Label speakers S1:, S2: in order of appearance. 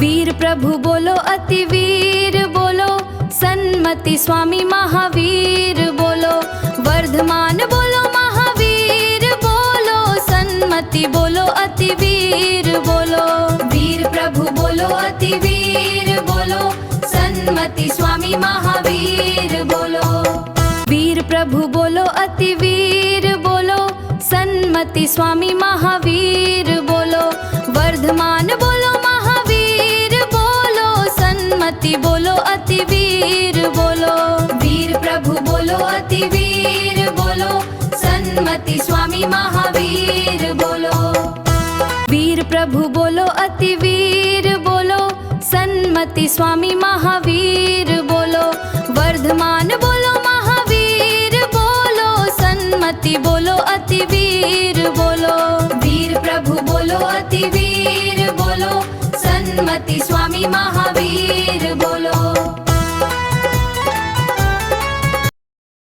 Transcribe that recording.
S1: वीर प्रभु बोलो अति वीर बोलो, सन्मति स्वामी महावीर बोलो। वर्धमान बोलो महावीर बोलो, सन्मति बोलो अति वीर बोलो। वीर प्रभु बोलो अति वीर बोलो, सन्मति स्वामी महावीर बोलो। वीर प्रभु बोलो अति वीर बोलो, सन्मति स्वामी महावीर बोलो। वर्धमान बोलो महावीर बोलो, सन्मति बोलो अति वीर बोलो। वीर प्रभु बोलो अति वीर बोलो, सन्मति स्वामी महावीर बोलो। वीर प्रभु बोलो अति वीर बोलो, सन्मति स्वामी महावीर बोलो। वर्धमान बोलो महावीर बोलो, सन्मति बोलो अति वीर बोलो। वीर प्रभु बोलो अति वीर बोलो, सन्मति स्वामी महावीर